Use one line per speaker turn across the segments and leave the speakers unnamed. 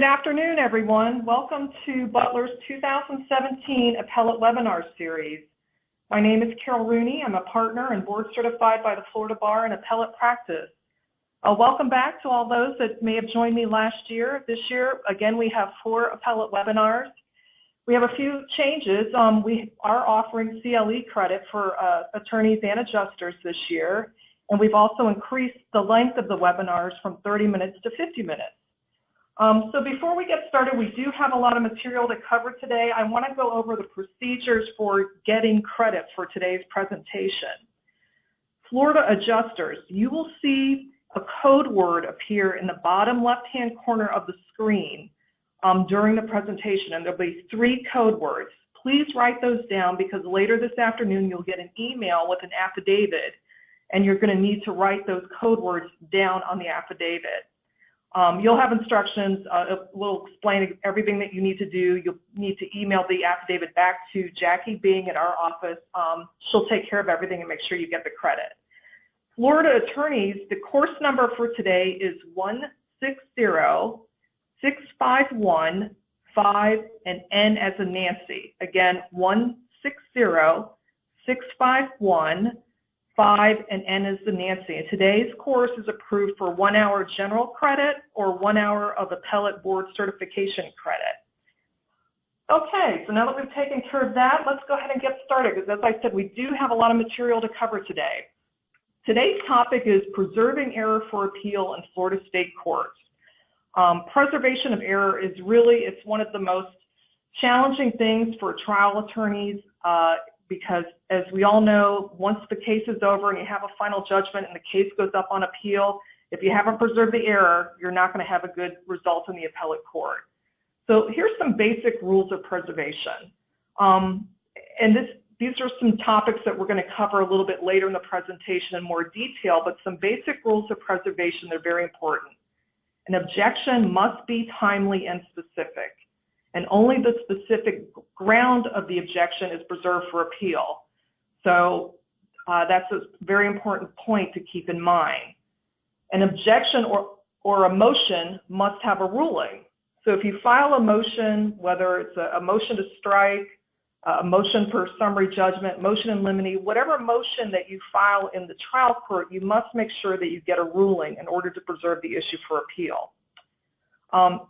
Good afternoon, everyone. Welcome to Butler's 2017 Appellate Webinar Series. My name is Carol Rooney. I'm a partner and board certified by the Florida Bar in Appellate Practice. Welcome back to all those that may have joined me last year. This year, again, we have 4 Appellate webinars. We have a few changes. We are offering CLE credit for attorneys and adjusters this year, and we've also increased the length of the webinars from 30 minutes to 50 minutes. So before we get started, we do have a lot of material to cover today. I want to go over the procedures for getting credit for today's presentation. Florida adjusters, you will see a code word appear in the bottom left-hand corner of the screen during the presentation, and there'll be 3 code words. Please write those down because later this afternoon you'll get an email with an affidavit, and you're going to need to write those code words down on the affidavit. You'll have instructions. We'll explain everything that you need to do. You'll need to email the affidavit back to Jackie Bing at our office. She'll take care of everything and make sure you get the credit. Florida attorneys, the course number for today is 160-651-5 and N as in Nancy. Again, 160-651-5 and N as in Nancy. And today's course is approved for 1 hour general credit or 1 hour of appellate board certification credit. Okay, so now that we've taken care of that, let's go ahead and get started because, as I said, we do have a lot of material to cover today. Today's topic is preserving error for appeal in Florida state courts. Preservation of error is really, it's one of the most challenging things for trial attorneys because, as we all know, once the case is over and you have a final judgment and the case goes up on appeal, if you haven't preserved the error, you're not going to have a good result in the appellate court. So here's some basic rules of preservation. These are some topics that we're going to cover a little bit later in the presentation in more detail, but some basic rules of preservation, they're very important. An objection must be timely and specific, and only the specific ground of the objection is preserved for appeal. So that's a very important point to keep in mind. An objection or a motion must have a ruling. So if you file a motion, whether it's a motion to strike, a motion for summary judgment, motion in limine, whatever motion that you file in the trial court, you must make sure that you get a ruling in order to preserve the issue for appeal.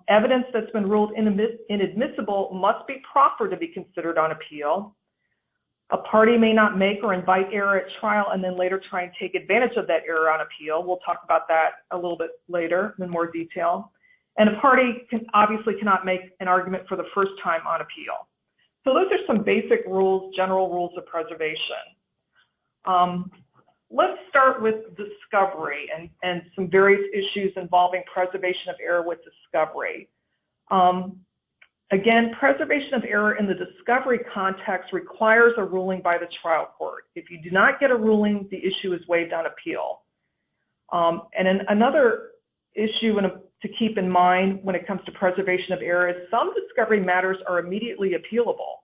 Evidence that's been ruled inadmissible must be proffered to be considered on appeal. A party may not make or invite error at trial and then later try and take advantage of that error on appeal. We'll talk about that a little bit later in more detail. And a party obviously cannot make an argument for the first time on appeal. So those are some basic rules, general rules of preservation. Let's start with discovery and some various issues involving preservation of error with discovery. Again, preservation of error in the discovery context requires a ruling by the trial court. If you do not get a ruling, the issue is waived on appeal. And another issue to keep in mind when it comes to preservation of error is some discovery matters are immediately appealable.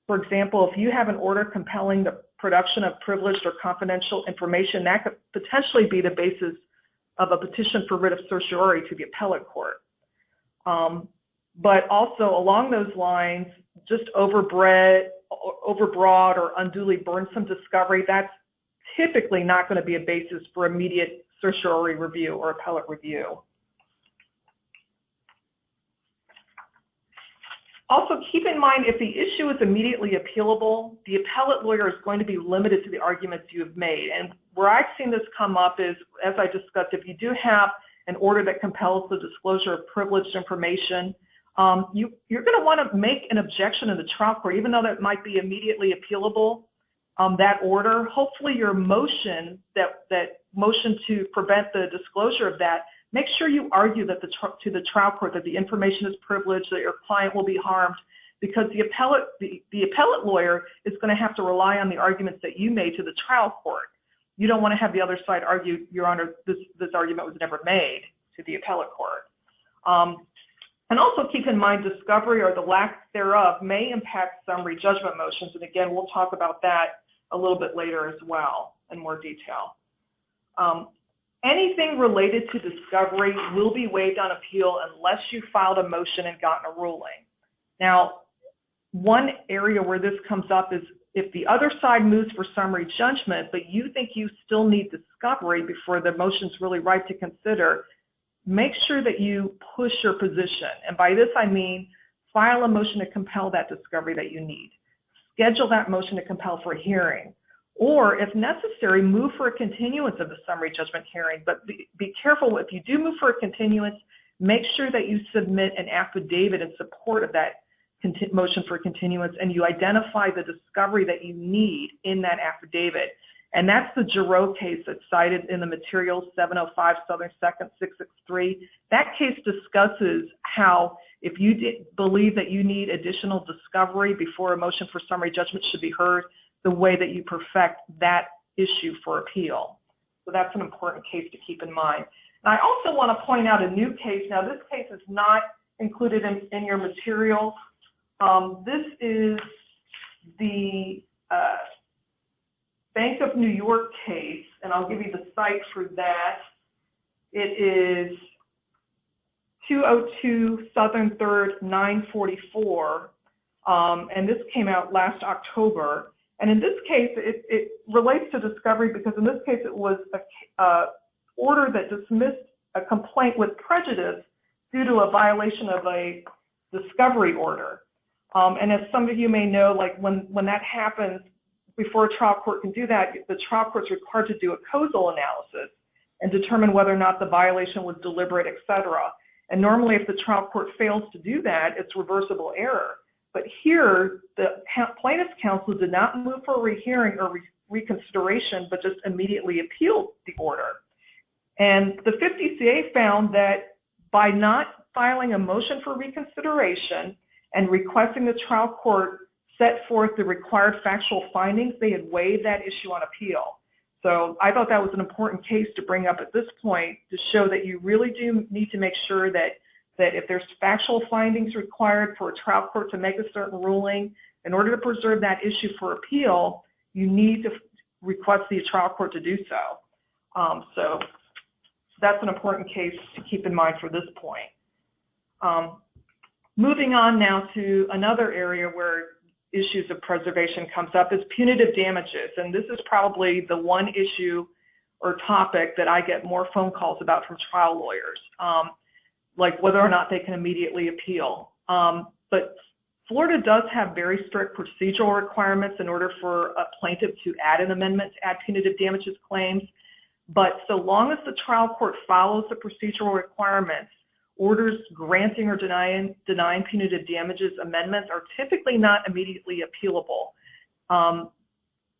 For example, if you have an order compelling the production of privileged or confidential information, that could potentially be the basis of a petition for writ of certiorari to the appellate court. But also along those lines, just overbroad or unduly burdensome discovery, that's typically not going to be a basis for immediate certiorari review or appellate review. Also, keep in mind, if the issue is immediately appealable, the appellate lawyer is going to be limited to the arguments you have made. And where I've seen this come up is, as I discussed, if you do have an order that compels the disclosure of privileged information, you're going to want to make an objection in the trial court, even though that might be immediately appealable, that order. Hopefully your motion, that motion to prevent the disclosure of that, make sure you argue that to the trial court that the information is privileged, that your client will be harmed, because the appellate lawyer is going to have to rely on the arguments that you made to the trial court. You don't want to have the other side argue, Your Honor, this argument was never made to the appellate court. And also keep in mind, discovery or the lack thereof may impact summary judgment motions. And again, we'll talk about that a little bit later as well in more detail. Anything related to discovery will be waived on appeal unless you filed a motion and gotten a ruling. Now, one area where this comes up is if the other side moves for summary judgment, but you think you still need discovery before the motion's really right to consider, make sure that you push your position. And by this, I mean file a motion to compel that discovery that you need. Schedule that motion to compel for a hearing. Or, if necessary, move for a continuance of the summary judgment hearing. But be careful, if you do move for a continuance, make sure that you submit an affidavit in support of that motion for continuance, and you identify the discovery that you need in that affidavit. And that's the Jurors case that's cited in the materials, 705 Southern 2nd 663. That case discusses how if you believe that you need additional discovery before a motion for summary judgment should be heard, the way that you perfect that issue for appeal. So that's an important case to keep in mind. And I also want to point out a new case. Now, this case is not included in your materials. This is the Bank of New York case, and I'll give you the site for that. It is 202 Southern 3rd 944, and this came out last October. And in this case, it relates to discovery because in this case it was a order that dismissed a complaint with prejudice due to a violation of a discovery order. And as some of you may know, like when that happens, before a trial court can do that, the trial court's required to do a causal analysis and determine whether or not the violation was deliberate, et cetera. And normally if the trial court fails to do that, it's reversible error. But here, the plaintiff's counsel did not move for a rehearing or reconsideration, but just immediately appealed the order. And the 50CA found that by not filing a motion for reconsideration and requesting the trial court set forth the required factual findings, they had waived that issue on appeal. So I thought that was an important case to bring up at this point to show that you really do need to make sure that if there's factual findings required for a trial court to make a certain ruling, in order to preserve that issue for appeal, you need to request the trial court to do so. So that's an important case to keep in mind for this point. Moving on now to another area where issues of preservation comes up is punitive damages. And this is probably the one issue or topic that I get more phone calls about from trial lawyers. Like whether or not they can immediately appeal. But Florida does have very strict procedural requirements in order for a plaintiff to add an amendment to add punitive damages claims. But so long as the trial court follows the procedural requirements, orders granting or denying punitive damages amendments are typically not immediately appealable.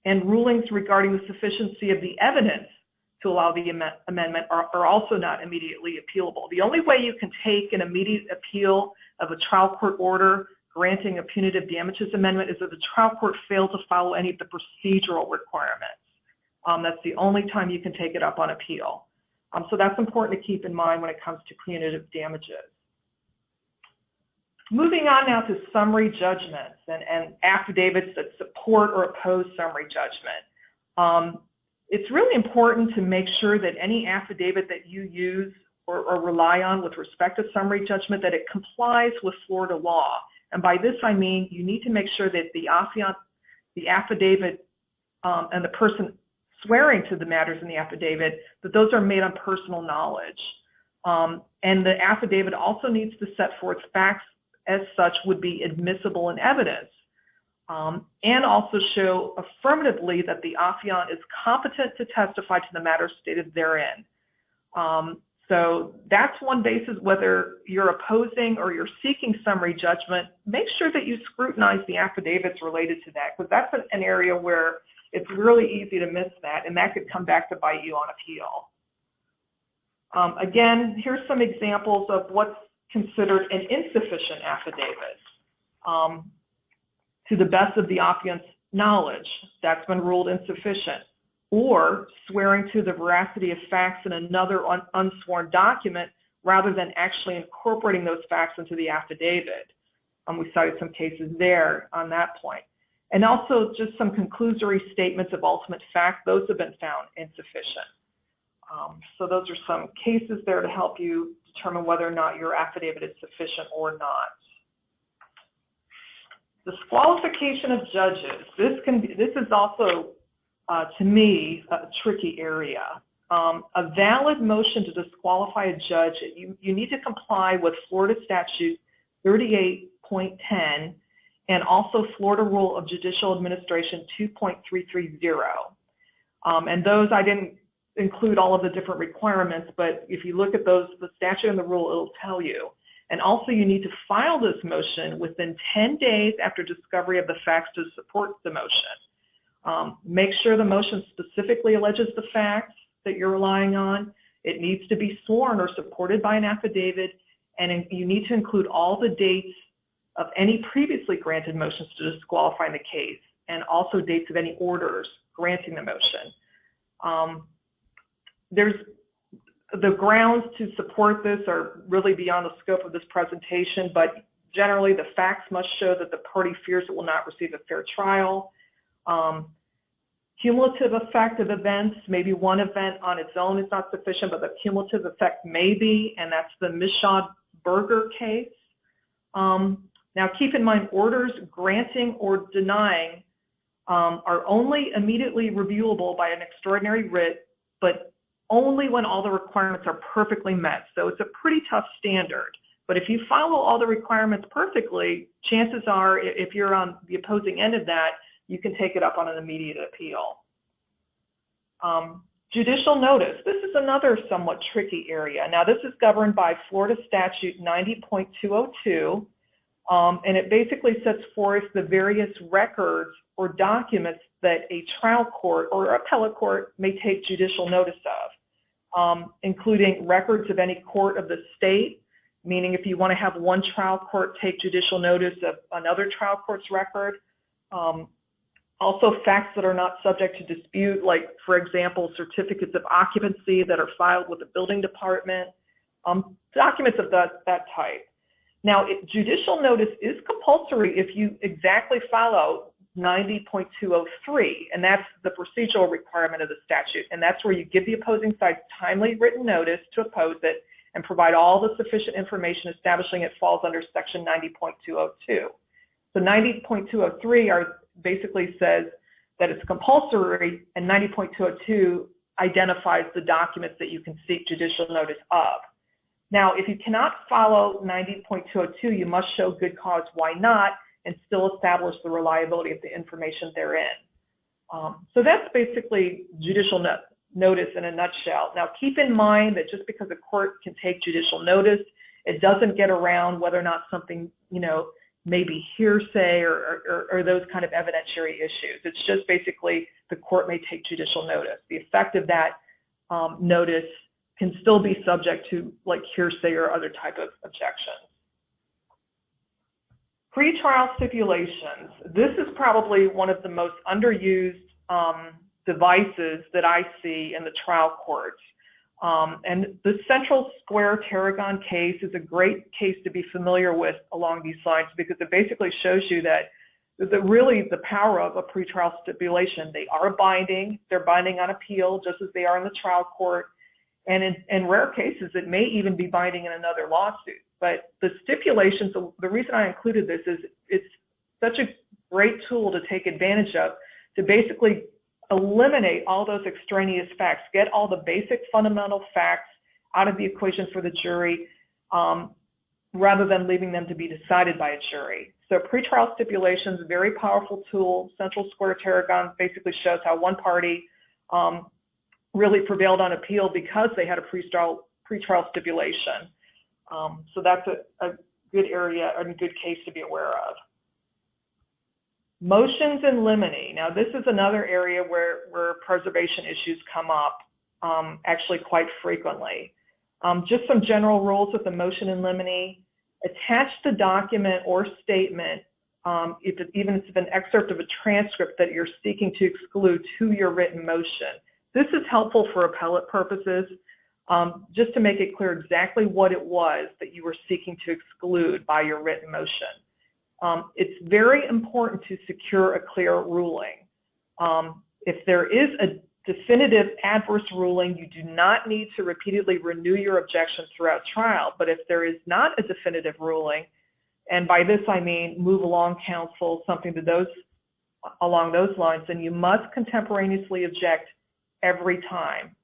And rulings regarding the sufficiency of the evidence to allow the amendment are also not immediately appealable. The only way you can take an immediate appeal of a trial court order granting a punitive damages amendment is if the trial court failed to follow any of the procedural requirements. That's the only time you can take it up on appeal. So that's important to keep in mind when it comes to punitive damages. Moving on now to summary judgments and affidavits that support or oppose summary judgment. It's really important to make sure that any affidavit that you use or rely on with respect to summary judgment, that it complies with Florida law. And by this I mean you need to make sure that the affidavit and the person swearing to the matters in the affidavit, that those are made on personal knowledge. And the affidavit also needs to set forth facts as such would be admissible in evidence. And also show affirmatively that the affiant is competent to testify to the matters stated therein. So that's one basis, whether you're opposing or you're seeking summary judgment, make sure that you scrutinize the affidavits related to that, because that's an area where it's really easy to miss that, and that could come back to bite you on appeal. Again, here's some examples of what's considered an insufficient affidavit. To the best of the affiant's knowledge, that's been ruled insufficient. Or swearing to the veracity of facts in another unsworn document rather than actually incorporating those facts into the affidavit. We cited some cases there on that point. And also just some conclusory statements of ultimate fact, those have been found insufficient. So those are some cases there to help you determine whether or not your affidavit is sufficient or not. Disqualification of judges. This is also, to me, a tricky area. A valid motion to disqualify a judge, you need to comply with Florida Statute 38.10 and also Florida Rule of Judicial Administration 2.330. And those, I didn't include all of the different requirements, but if you look at those, the statute and the rule, it'll tell you. And also you need to file this motion within 10 days after discovery of the facts to support the motion. Make sure the motion specifically alleges the facts that you're relying on. It needs to be sworn or supported by an affidavit, and you need to include all the dates of any previously granted motions to disqualify the case, and also dates of any orders granting the motion. There's the grounds to support this are really beyond the scope of this presentation, but generally the facts must show that the party fears it will not receive a fair trial. Cumulative effect of events, maybe one event on its own is not sufficient, but the cumulative effect may be, and that's the Michaud-Berger case. Now keep in mind, orders granting or denying are only immediately reviewable by an extraordinary writ, but only when all the requirements are perfectly met. So it's a pretty tough standard. But if you follow all the requirements perfectly, chances are, if you're on the opposing end of that, you can take it up on an immediate appeal. Judicial notice. This is another somewhat tricky area. Now, this is governed by Florida Statute 90.202, and it basically sets forth the various records or documents that a trial court or appellate court may take judicial notice of, including records of any court of the state, meaning if you want to have one trial court take judicial notice of another trial court's record. Also facts that are not subject to dispute, like, for example, certificates of occupancy that are filed with the building department, documents of that type. Now, judicial notice is compulsory if you exactly follow 90.203, and that's the procedural requirement of the statute, and that's where you give the opposing side timely written notice to oppose it and provide all the sufficient information establishing it falls under section 90.202. So 90.203 basically says that it's compulsory, and 90.202 identifies the documents that you can seek judicial notice of. Now, if you cannot follow 90.202, you must show good cause why not, and still establish the reliability of the information therein. So that's basically judicial notice in a nutshell. Now, keep in mind that just because a court can take judicial notice, it doesn't get around whether or not something, maybe hearsay or those kind of evidentiary issues. It's just basically the court may take judicial notice. The effect of that notice can still be subject to like hearsay or other type of objections. Pretrial stipulations. This is probably one of the most underused devices that I see in the trial courts. And the Central Square Tarragon case is a great case to be familiar with along these lines, because it basically shows you that really the power of a pretrial stipulation. They are binding. They're binding on appeal, just as they are in the trial court. And in rare cases, it may even be binding in another lawsuit. But the stipulations, the reason I included this is it's such a great tool to take advantage of to basically eliminate all those extraneous facts, get all the basic fundamental facts out of the equation for the jury, rather than leaving them to be decided by a jury. So pretrial stipulations, a very powerful tool. Central Square Tarragon basically shows how one party really prevailed on appeal because they had a pretrial stipulation. So that's a good area and a good case to be aware of. Motions in limine. Now, this is another area where preservation issues come up actually quite frequently. Just some general rules with the motion in limine. Attach the document or statement, even if it's an excerpt of a transcript that you're seeking to exclude, to your written motion. This is helpful for appellate purposes, just to make it clear exactly what it was that you were seeking to exclude by your written motion. It's very important to secure a clear ruling. If there is definitive adverse ruling, you do not need to repeatedly renew your objection throughout trial. But if there is not a definitive ruling, and by this I mean move along counsel, something to along those lines, then you must contemporaneously object every time.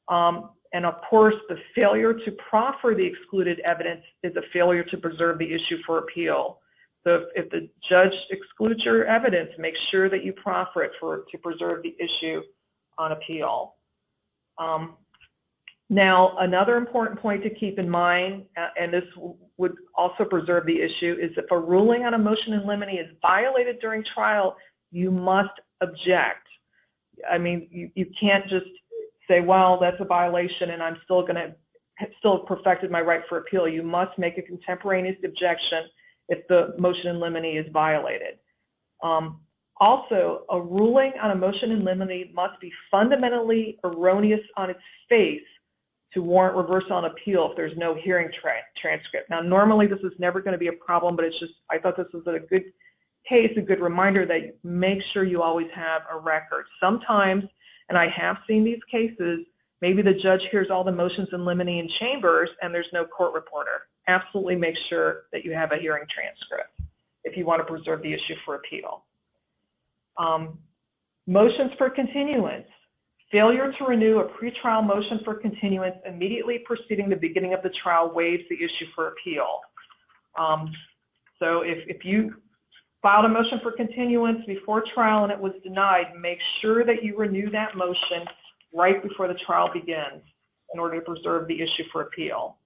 And of course, the failure to proffer the excluded evidence is a failure to preserve the issue for appeal. So if the judge excludes your evidence, make sure that you proffer it to preserve the issue on appeal. Now, another important point to keep in mind, and this would also preserve the issue, is if a ruling on a motion in limine is violated during trial, you must object. I mean, you can't just say, well, that's a violation and I'm still perfected my right for appeal. You must make a contemporaneous objection if the motion in limine is violated. Also, a ruling on a motion in limine must be fundamentally erroneous on its face to warrant reversal on appeal if there's no hearing transcript. Now, normally this is never going to be a problem, but it's just, I thought this was a good case, a good reminder that you make sure you always have a record. Sometimes, and I have seen these cases, maybe the judge hears all the motions in limine in chambers and there's no court reporter. Absolutely make sure that you have a hearing transcript if you want to preserve the issue for appeal. Motions for continuance. Failure to renew a pretrial motion for continuance immediately preceding the beginning of the trial waives the issue for appeal. So if you filed a motion for continuance before trial and it was denied, make sure that you renew that motion right before the trial begins in order to preserve the issue for appeal.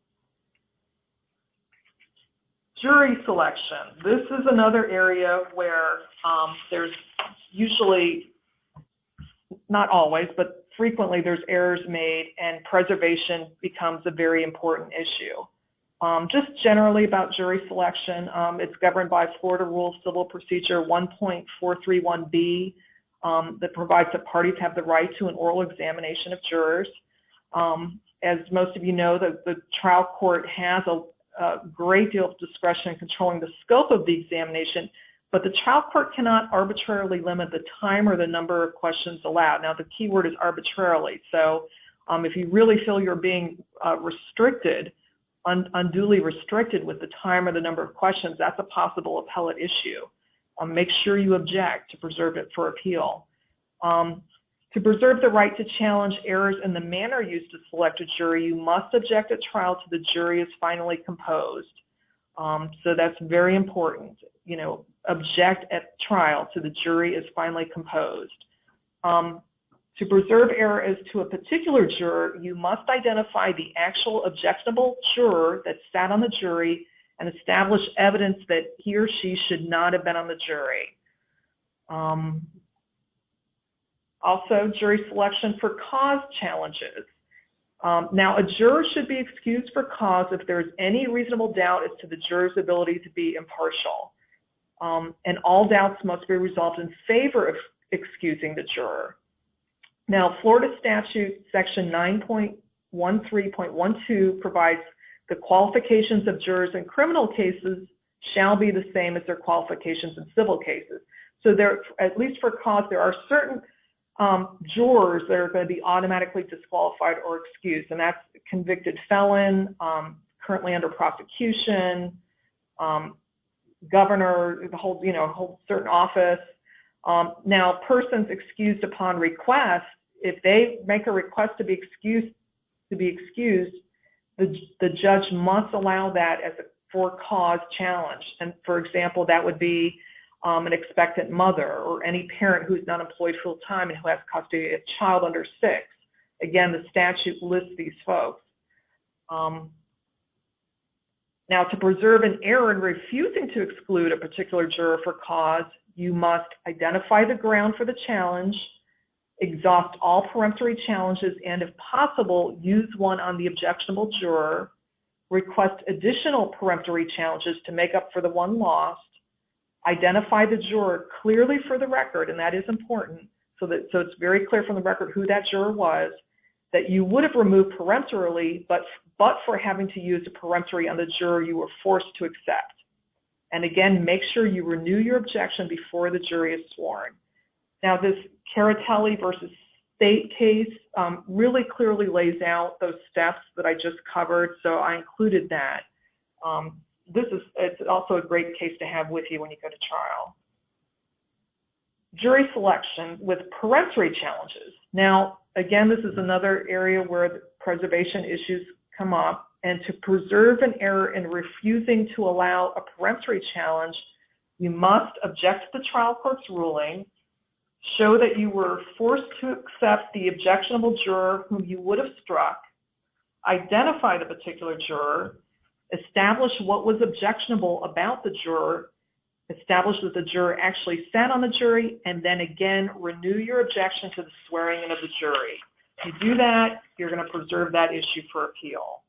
Jury selection. This is another area where there's usually, not always, but frequently there's errors made and preservation becomes a very important issue. Just generally about jury selection, it's governed by Florida Rule of Civil Procedure 1.431B that provides that parties have the right to an oral examination of jurors. As most of you know, the trial court has a great deal of discretion in controlling the scope of the examination, but the trial court cannot arbitrarily limit the time or the number of questions allowed. Now, the key word is arbitrarily. So if you really feel you're being unduly restricted with the time or the number of questions, that's a possible appellate issue. Make sure you object to preserve it for appeal. To preserve the right to challenge errors in the manner used to select a jury, you must object at trial to the jury is finally composed. So that's very important. You know, object at trial to the jury is finally composed. To preserve error as to a particular juror, you must identify the actual objectionable juror that sat on the jury and establish evidence that he or she should not have been on the jury. Also, jury selection for cause challenges. Now, a juror should be excused for cause if there is any reasonable doubt as to the juror's ability to be impartial. And all doubts must be resolved in favor of excusing the juror. Now, Florida statute section 9.13.12 provides the qualifications of jurors in criminal cases shall be the same as their qualifications in civil cases. So there, at least for cause, there are certain jurors that are going to be automatically disqualified or excused, and that's convicted felon, currently under prosecution, governor, the whole, whole certain office. Now, persons excused upon request, if they make a request to be excused, the judge must allow that as a for cause challenge. And for example, that would be an expectant mother or any parent who's not employed full time and who has custody of a child under 6. Again, the statute lists these folks. Now, to preserve an error in refusing to exclude a particular juror for cause, you must identify the ground for the challenge, exhaust all peremptory challenges, and if possible, use one on the objectionable juror, request additional peremptory challenges to make up for the one lost, identify the juror clearly for the record, and that is important, so it's very clear from the record who that juror was, that you would have removed peremptorily, but for having to use a peremptory on the juror you were forced to accept. And again, make sure you renew your objection before the jury is sworn. Now, this Caratelli versus State case really clearly lays out those steps that I just covered, so I included that. It's also a great case to have with you when you go to trial. Jury selection with peremptory challenges. Now, again, this is another area where the preservation issues come up, and to preserve an error in refusing to allow a peremptory challenge, you must object to the trial court's ruling, show that you were forced to accept the objectionable juror whom you would have struck, identify the particular juror, establish what was objectionable about the juror, establish that the juror actually sat on the jury, and then again renew your objection to the swearing in of the jury. If you do that, you're going to preserve that issue for appeal.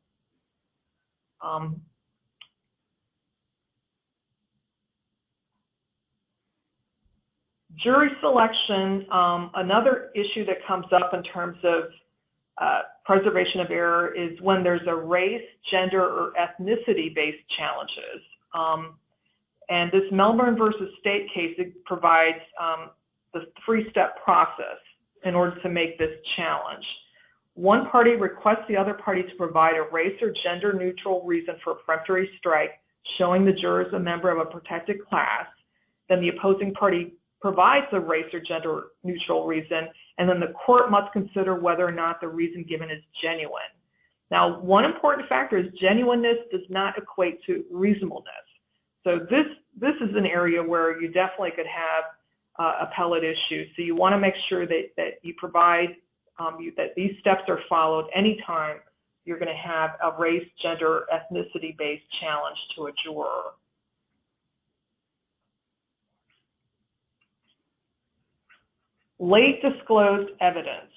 Jury selection, another issue that comes up in terms of preservation of error is when there's a race, gender, or ethnicity-based challenges. And this Melbourne versus State case, it provides the three-step process in order to make this challenge. One party requests the other party to provide a race or gender-neutral reason for a peremptory strike, showing the juror is a member of a protected class. Then the opposing party provides a race or gender-neutral reason, and then the court must consider whether or not the reason given is genuine. Now, one important factor is genuineness does not equate to reasonableness. So this is an area where you definitely could have appellate issues. So you want to make sure that you provide that these steps are followed anytime you're going to have a race, gender, ethnicity-based challenge to a juror. Late disclosed evidence.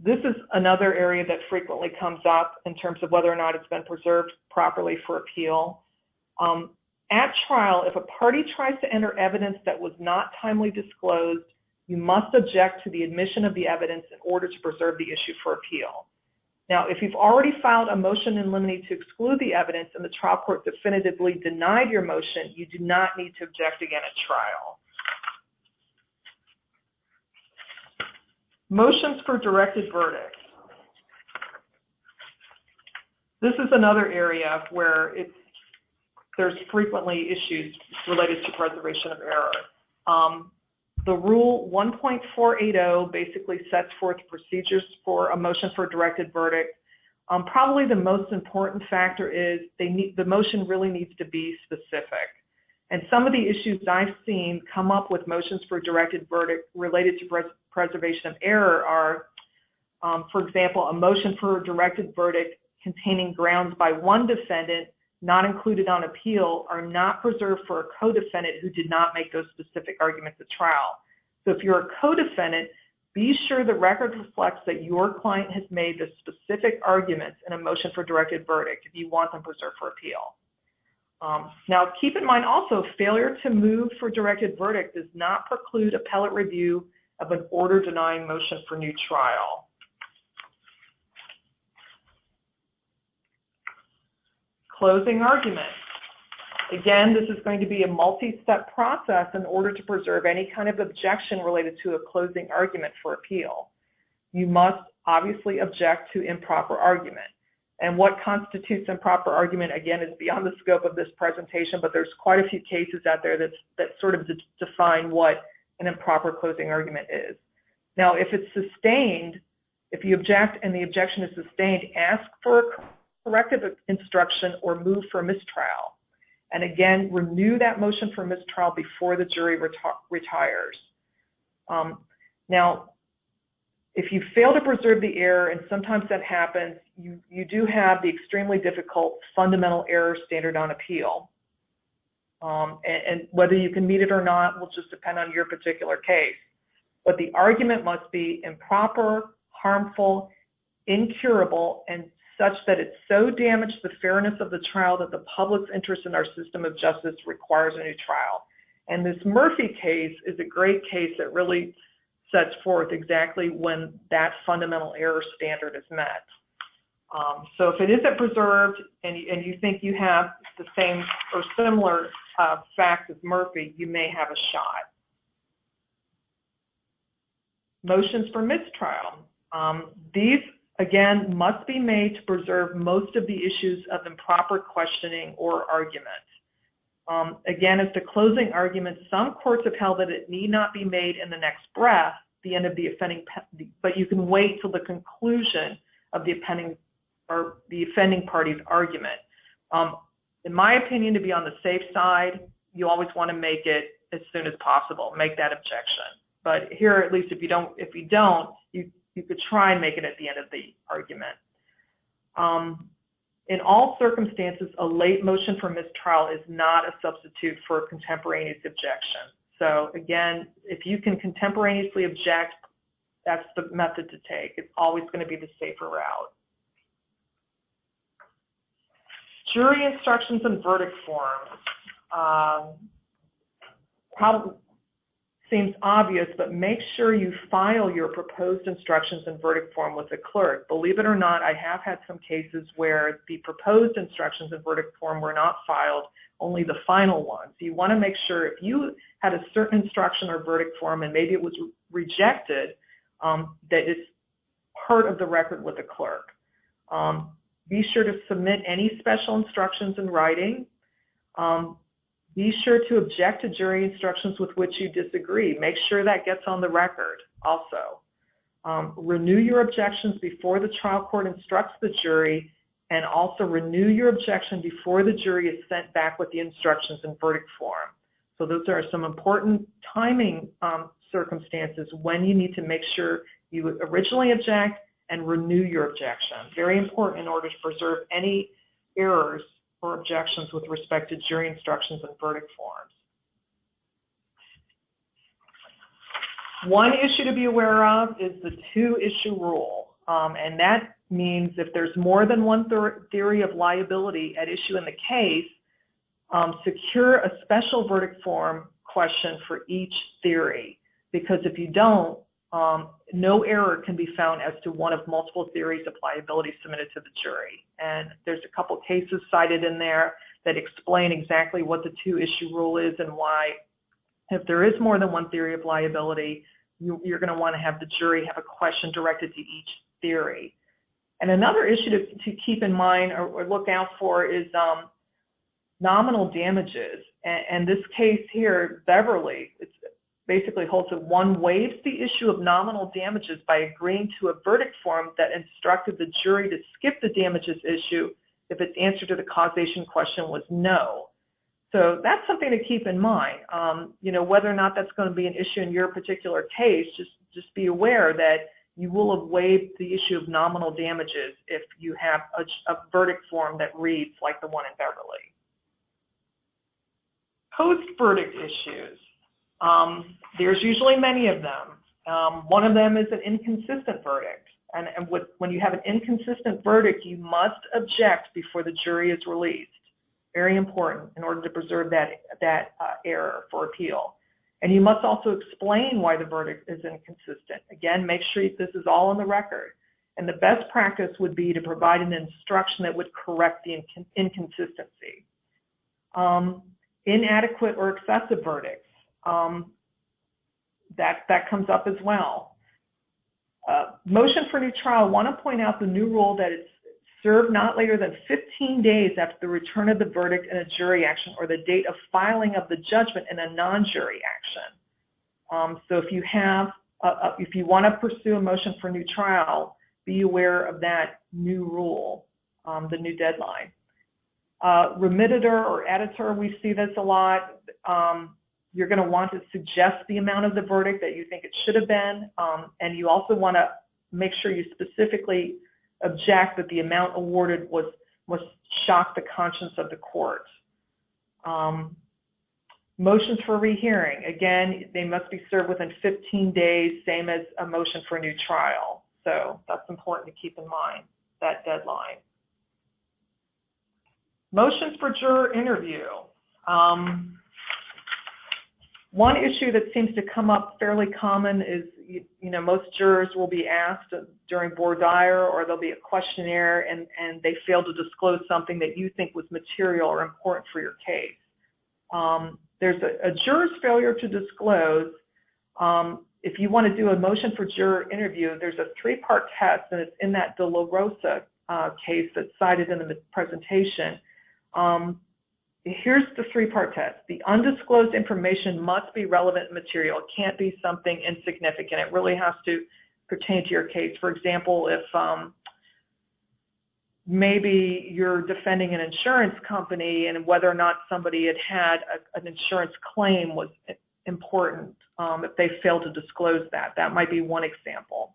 This is another area that frequently comes up in terms of whether or not it's been preserved properly for appeal. At trial, if a party tries to enter evidence that was not timely disclosed, you must object to the admission of the evidence in order to preserve the issue for appeal. Now, if you've already filed a motion in limine to exclude the evidence and the trial court definitively denied your motion, you do not need to object again at trial. Motions for directed verdict. This is another area where there's frequently issues related to preservation of error. The rule 1.480 basically sets forth procedures for a motion for a directed verdict. Probably the most important factor is the motion really needs to be specific. And some of the issues I've seen come up with motions for directed verdict related to preservation of error are, for example, a motion for a directed verdict containing grounds by one defendant not included on appeal are not preserved for a co-defendant who did not make those specific arguments at trial. So if you're a co-defendant, be sure the record reflects that your client has made the specific arguments in a motion for directed verdict if you want them preserved for appeal. Now, keep in mind also, failure to move for directed verdict does not preclude appellate review of an order denying motion for new trial. Closing argument. Again, this is going to be a multi-step process in order to preserve any kind of objection related to a closing argument for appeal. You must obviously object to improper argument. And what constitutes improper argument, again, is beyond the scope of this presentation, but there's quite a few cases out there that sort of define what an improper closing argument is. Now, if it's sustained, if you object and the objection is sustained, ask for a corrective instruction or move for a mistrial. And again, renew that motion for mistrial before the jury retires. Now, if you fail to preserve the error, and sometimes that happens, you do have the extremely difficult fundamental error standard on appeal. And whether you can meet it or not will just depend on your particular case. But the argument must be improper, harmful, incurable, and such that it so damaged the fairness of the trial that the public's interest in our system of justice requires a new trial. And this Murphy case is a great case that really sets forth exactly when that fundamental error standard is met. So if it isn't preserved and you think you have the same or similar facts as Murphy, you may have a shot. Motions for mistrial. These, again, must be made to preserve most of the issues of improper questioning or argument. Again, as to closing arguments, some courts have held that it need not be made in the next breath, the end of the offending, but you can wait till the conclusion of the offending party's argument. In my opinion, to be on the safe side, you always want to make it as soon as possible, make that objection. But here, at least if you don't, you could try and make it at the end of the argument. In all circumstances, a late motion for mistrial is not a substitute for a contemporaneous objection. So again, if you can contemporaneously object, that's the method to take. It's always going to be the safer route. Jury instructions and verdict forms. Probably seems obvious, but make sure you file your proposed instructions and verdict form with the clerk. Believe it or not, I have had some cases where the proposed instructions and verdict form were not filed, only the final ones. You want to make sure if you had a certain instruction or verdict form and maybe it was rejected, that it's part of the record with the clerk. Be sure to submit any special instructions in writing. Be sure to object to jury instructions with which you disagree. Make sure that gets on the record also. Renew your objections before the trial court instructs the jury, and also renew your objection before the jury is sent back with the instructions and verdict form. So those are some important timing circumstances when you need to make sure you originally object and renew your objection. Very important in order to preserve any errors or objections with respect to jury instructions and verdict forms. One issue to be aware of is the two-issue rule, and that means if there's more than one theory of liability at issue in the case, secure a special verdict form question for each theory, because if you don't, no error can be found as to one of multiple theories of liability submitted to the jury. And there's a couple cases cited in there that explain exactly what the two-issue rule is and why, if there is more than one theory of liability, you're going to want to have the jury have a question directed to each theory. And another issue to keep in mind or look out for is nominal damages. And this case here, Beverly, it's basically holds that one waives the issue of nominal damages by agreeing to a verdict form that instructed the jury to skip the damages issue if its answer to the causation question was no. So that's something to keep in mind. Whether or not that's going to be an issue in your particular case, just be aware that you will have waived the issue of nominal damages if you have a verdict form that reads like the one in Beverly. Post-verdict issues. There's usually many of them. One of them is an inconsistent verdict. And when you have an inconsistent verdict, you must object before the jury is released. Very important in order to preserve that error for appeal. And you must also explain why the verdict is inconsistent. Again, make sure this is all on the record. And the best practice would be to provide an instruction that would correct the inconsistency. Inadequate or excessive verdicts. That comes up as well. Motion for new trial. I want to point out the new rule that it's served not later than 15 days after the return of the verdict in a jury action or the date of filing of the judgment in a non-jury action. So if you want to pursue a motion for new trial, be aware of that new rule, the new deadline. Remitter or editor, we see this a lot. You're going to want to suggest the amount of the verdict that you think it should have been, and you also want to make sure you specifically object that the amount awarded was shock the conscience of the court. Motions for rehearing, again, they must be served within 15 days, same as a motion for a new trial. So that's important to keep in mind, that deadline. Motions for juror interview. One issue that seems to come up fairly common is, most jurors will be asked during voir dire, or there'll be a questionnaire and they fail to disclose something that you think was material or important for your case. There's a juror's failure to disclose if you want to do a motion for juror interview, there's a 3-part test, and it's in that De La Rosa case that's cited in the presentation. Here's the 3-part test. The undisclosed information must be relevant material. It can't be something insignificant. It really has to pertain to your case. For example, if maybe you're defending an insurance company and whether or not somebody had an insurance claim was important, if they failed to disclose that. That might be one example.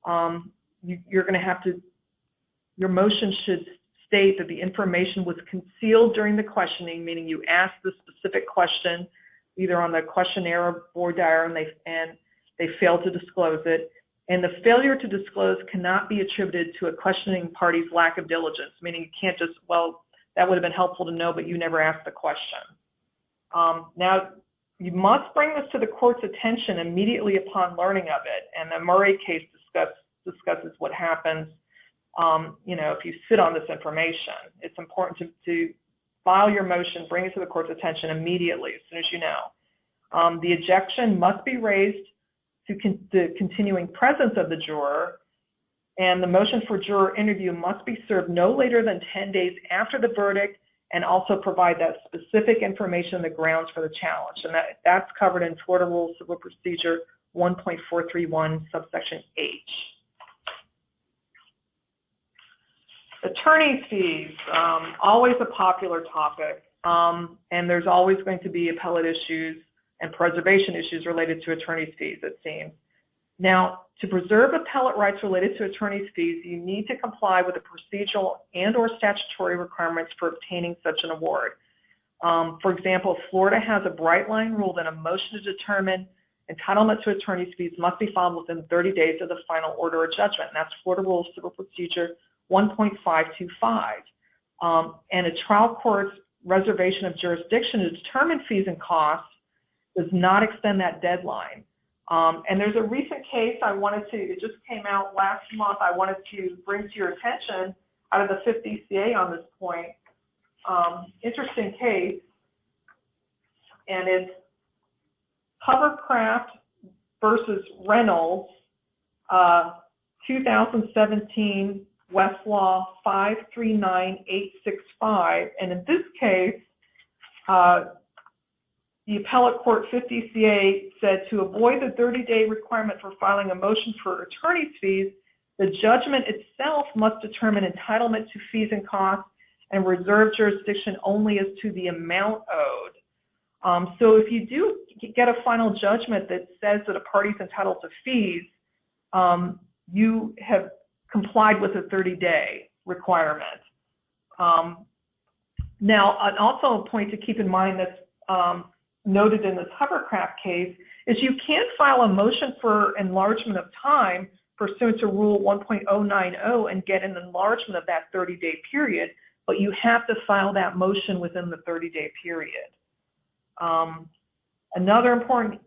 You're going to have to, your motion should state that the information was concealed during the questioning, meaning you asked the specific question either on the questionnaire or board diary and they failed to disclose it. And the failure to disclose cannot be attributed to a questioning party's lack of diligence, meaning you can't just, well, that would have been helpful to know, but you never asked the question. Now, you must bring this to the court's attention immediately upon learning of it. And the Murray case discusses what happens, if you sit on this information. It's important to file your motion, bring it to the court's attention immediately as soon as you know. The objection must be raised to the continuing presence of the juror, and the motion for juror interview must be served no later than 10 days after the verdict, and also provide that specific information, the grounds for the challenge. And that's covered in Florida Rules of Civil Procedure 1.431, subsection H. Attorney's fees, always a popular topic, and there's always going to be appellate issues and preservation issues related to attorney's fees, it seems. Now, to preserve appellate rights related to attorney's fees, you need to comply with the procedural and or statutory requirements for obtaining such an award. For example, Florida has a bright line rule that a motion to determine entitlement to attorney's fees must be filed within 30 days of the final order or judgment, and that's Florida Rules of Civil Procedure 1.525. And a trial court's reservation of jurisdiction to determine fees and costs does not extend that deadline. And there's a recent case it just came out last month, I wanted to bring to your attention out of the 5th DCA on this point. Interesting case, and it's Hovercraft versus Reynolds, 2017 Westlaw 539865. And in this case, the appellate court 5th DCA said to avoid the 30-day requirement for filing a motion for attorney's fees, the judgment itself must determine entitlement to fees and costs and reserve jurisdiction only as to the amount owed. So if you do get a final judgment that says that a party is entitled to fees, you have complied with the 30-day requirement. Now, also a point to keep in mind that's noted in this Hovercraft case is you can't file a motion for enlargement of time pursuant to Rule 1.090 and get an enlargement of that 30-day period, but you have to file that motion within the 30-day period. Another important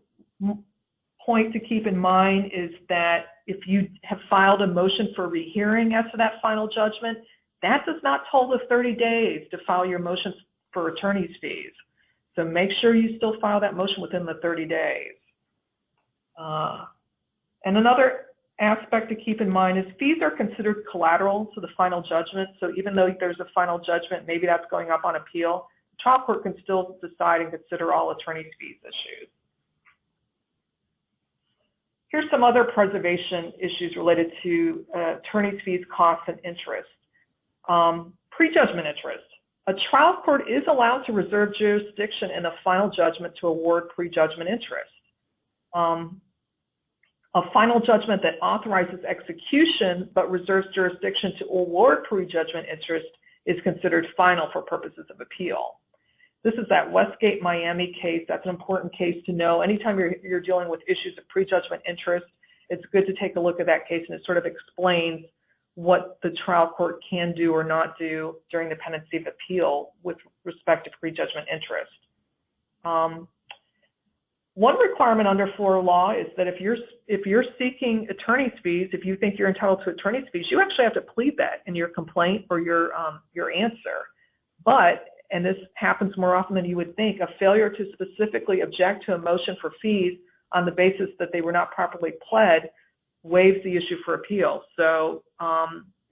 point to keep in mind is that if you have filed a motion for rehearing as to that final judgment, that does not toll the 30 days to file your motion for attorney's fees. So make sure you still file that motion within the 30 days. And another aspect to keep in mind is fees are considered collateral to the final judgment. So even though there's a final judgment, maybe that's going up on appeal, the trial court can still decide and consider all attorney's fees issues. Here's some other preservation issues related to attorney's fees, costs, and interest. Prejudgment interest. A trial court is allowed to reserve jurisdiction in a final judgment to award prejudgment interest. A final judgment that authorizes execution but reserves jurisdiction to award prejudgment interest is considered final for purposes of appeal. This is that Westgate, Miami case. That's an important case to know. Anytime you're dealing with issues of prejudgment interest, it's good to take a look at that case, and it sort of explains what the trial court can do or not do during the pendency of appeal with respect to prejudgment interest. One requirement under Florida law is that if you're seeking attorney's fees, if you think you're entitled to attorney's fees, you actually have to plead that in your complaint or your answer. But, and this happens more often than you would think, a failure to specifically object to a motion for fees on the basis that they were not properly pled waives the issue for appeal. So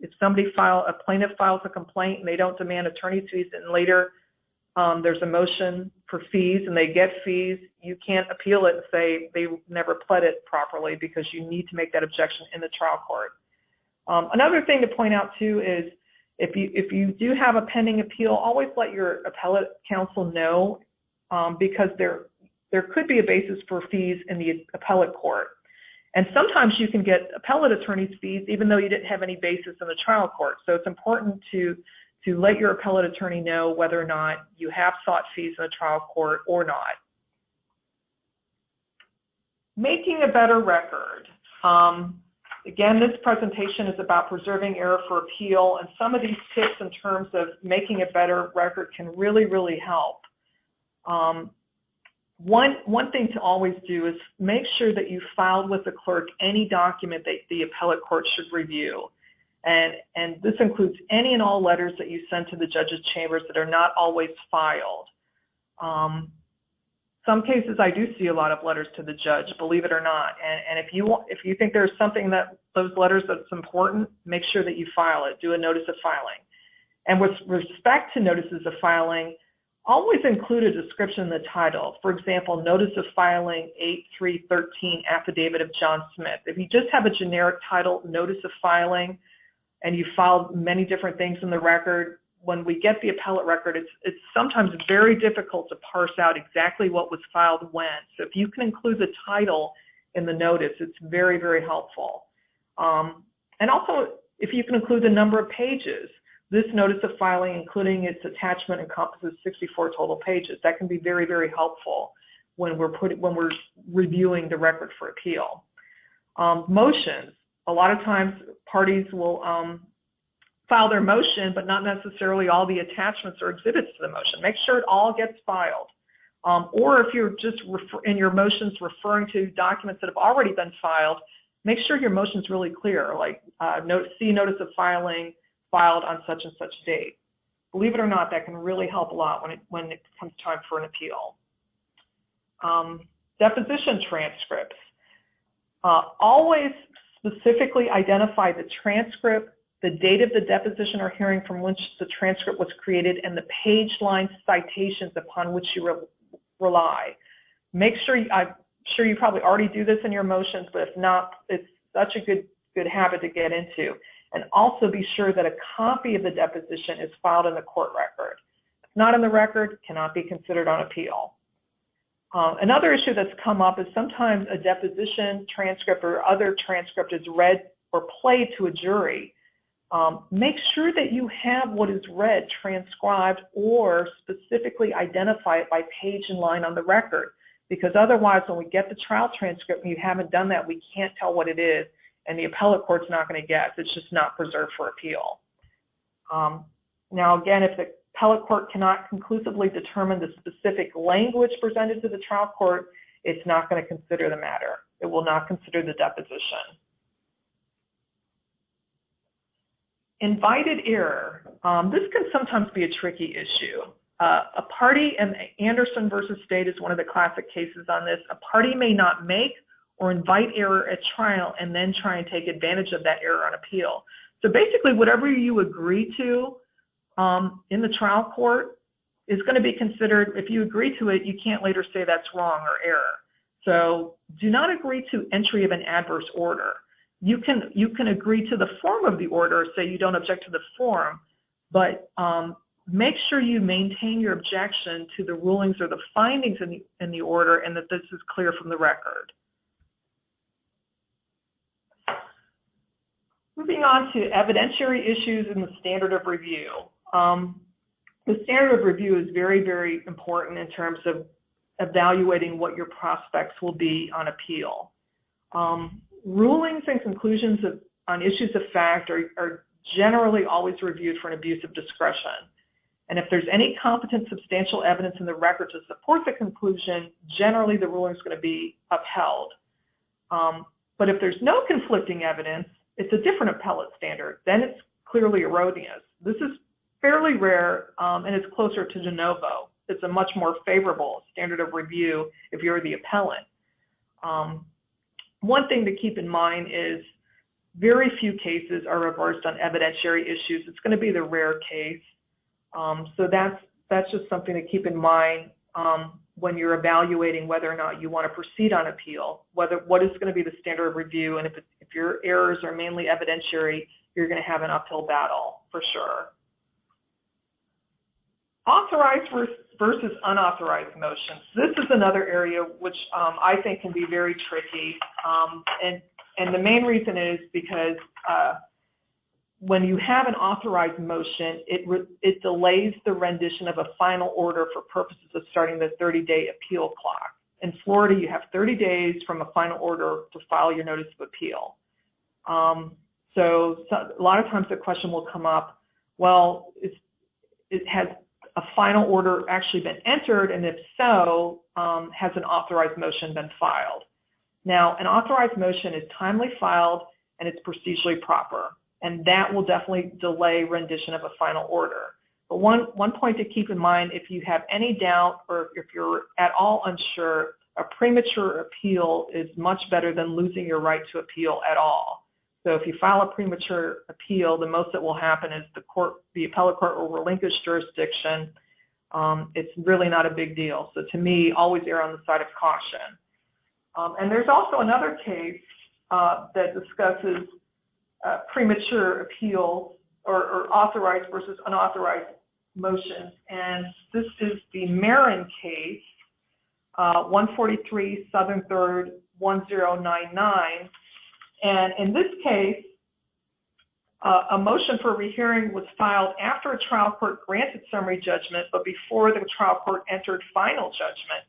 if a plaintiff files a complaint and they don't demand attorney's fees, and later there's a motion for fees and they get fees, you can't appeal it and say they never pled it properly, because you need to make that objection in the trial court. Another thing to point out too is if you do have a pending appeal, always let your appellate counsel know, because there could be a basis for fees in the appellate court. And sometimes you can get appellate attorney's fees even though you didn't have any basis in the trial court. So it's important to let your appellate attorney know whether or not you have sought fees in the trial court or not. Making a better record. Again, this presentation is about preserving error for appeal, and some of these tips in terms of making a better record can really, really help. One thing to always do is make sure that you filed with the clerk any document that the appellate court should review. And this includes any and all letters that you send to the judge's chambers that are not always filed. Some cases I do see a lot of letters to the judge, believe it or not. And if you think there's something that those letters that's important, make sure that you file it. Do a notice of filing. And with respect to notices of filing, always include a description in the title. For example, notice of filing 8-3-13 affidavit of John Smith. If you just have a generic title, notice of filing, and you filed many different things in the record, when we get the appellate record, it's sometimes very difficult to parse out exactly what was filed when. So if you can include the title in the notice, it's very, very helpful. And also, if you can include the number of pages. This notice of filing, including its attachment, encompasses 64 total pages. That can be very, very helpful when we're reviewing the record for appeal. Motions. A lot of times parties will file their motion, but not necessarily all the attachments or exhibits to the motion. Make sure it all gets filed. Or if you're just in your motions referring to documents that have already been filed, make sure your motion's really clear, like see notice of filing filed on such and such date. Believe it or not, that can really help a lot when it comes time for an appeal. Deposition transcripts. Always specifically identify the transcript, the date of the deposition or hearing from which the transcript was created, and the page line citations upon which you rely. Make sure, I'm sure you probably already do this in your motions, but if not, it's such a good habit to get into. And also be sure that a copy of the deposition is filed in the court record. If not in the record, cannot be considered on appeal. Another issue that's come up is sometimes a deposition transcript or other transcript is read or played to a jury. Make sure that you have what is read transcribed or specifically identify it by page and line on the record, because otherwise when we get the trial transcript and you haven't done that, we can't tell what it is, and the appellate court's not going to guess. It's just not preserved for appeal. Now again, if the appellate court cannot conclusively determine the specific language presented to the trial court, it's not going to consider the matter. It will not consider the deposition. Invited error. This can sometimes be a tricky issue. A party, and Anderson versus State is one of the classic cases on this, a party may not make or invite error at trial and then try and take advantage of that error on appeal. So basically, whatever you agree to in the trial court is going to be considered. If you agree to it, you can't later say that's wrong or error. So do not agree to entry of an adverse order. You can agree to the form of the order, say you don't object to the form, but make sure you maintain your objection to the rulings or the findings in the order, and that this is clear from the record. Moving on to evidentiary issues and the standard of review. The standard of review is very, very important in terms of evaluating what your prospects will be on appeal. Rulings and conclusions on issues of fact are generally always reviewed for an abuse of discretion. And if there's any competent substantial evidence in the record to support the conclusion, generally the ruling is going to be upheld. But if there's no conflicting evidence, it's a different appellate standard. Then it's clearly erroneous. This is fairly rare, and it's closer to de novo. It's a much more favorable standard of review if you're the appellant. One thing to keep in mind is very few cases are reversed on evidentiary issues. It's going to be the rare case. So that's just something to keep in mind when you're evaluating whether or not you want to proceed on appeal, what is going to be the standard of review, and if your errors are mainly evidentiary, you're going to have an uphill battle for sure. Authorized versus unauthorized motions. This is another area which I think can be very tricky, and the main reason is because when you have an authorized motion, it delays the rendition of a final order for purposes of starting the 30-day appeal clock. In Florida, you have 30 days from a final order to file your notice of appeal. So a lot of times the question will come up, well, has a final order actually been entered, and if so, has an authorized motion been filed? Now, an authorized motion is timely filed and it's procedurally proper, and that will definitely delay rendition of a final order. But one point to keep in mind, if you have any doubt or if you're at all unsure, a premature appeal is much better than losing your right to appeal at all. So if you file a premature appeal, the most that will happen is the appellate court will relinquish jurisdiction. It's really not a big deal. So to me, always err on the side of caution. And there's also another case that discusses premature appeals or authorized versus unauthorized motions. And this is the Marin case, 143 Southern 3rd 1099. And in this case, a motion for rehearing was filed after a trial court granted summary judgment, but before the trial court entered final judgment.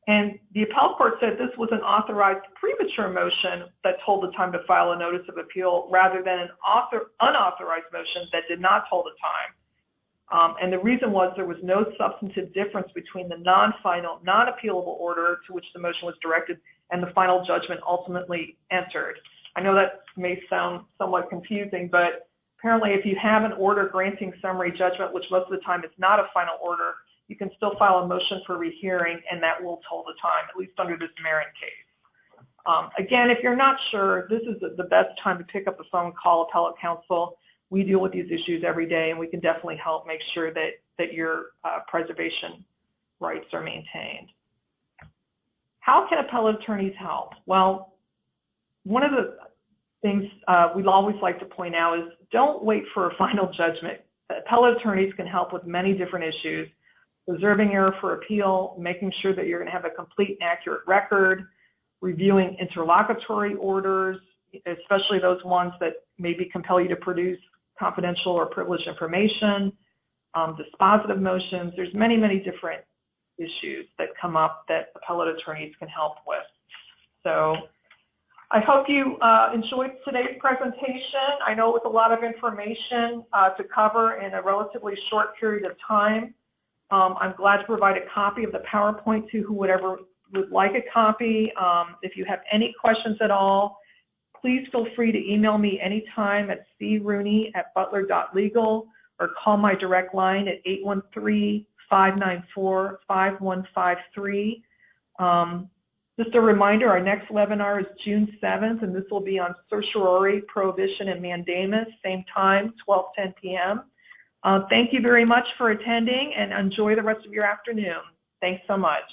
And the appellate court said this was an authorized premature motion that told the time to file a notice of appeal rather than an unauthorized motion that did not told the time. And the reason was there was no substantive difference between the non-final, non-appealable order to which the motion was directed and the final judgment ultimately entered. I know that may sound somewhat confusing, but apparently if you have an order granting summary judgment, which most of the time is not a final order, you can still file a motion for rehearing, and that will toll the time, at least under this Marin case. Again, if you're not sure, this is the best time to pick up the phone, call appellate counsel. We deal with these issues every day, and we can definitely help make sure that your preservation rights are maintained. How can appellate attorneys help? Well, one of the things we'd always like to point out is don't wait for a final judgment. Appellate attorneys can help with many different issues: reserving error for appeal, making sure that you're going to have a complete and accurate record, reviewing interlocutory orders, especially those ones that maybe compel you to produce confidential or privileged information, dispositive motions. There's many, many different issues that come up that appellate attorneys can help with. So I hope you enjoyed today's presentation. I know it was a lot of information to cover in a relatively short period of time. I'm glad to provide a copy of the PowerPoint to whoever would like a copy. If you have any questions at all, please feel free to email me anytime at crooney@butler.legal or call my direct line at 813-594-5153. Just a reminder, our next webinar is June 7th, and this will be on certiorari, prohibition, and mandamus, same time, 12:10 p.m. Thank you very much for attending, and enjoy the rest of your afternoon. Thanks so much.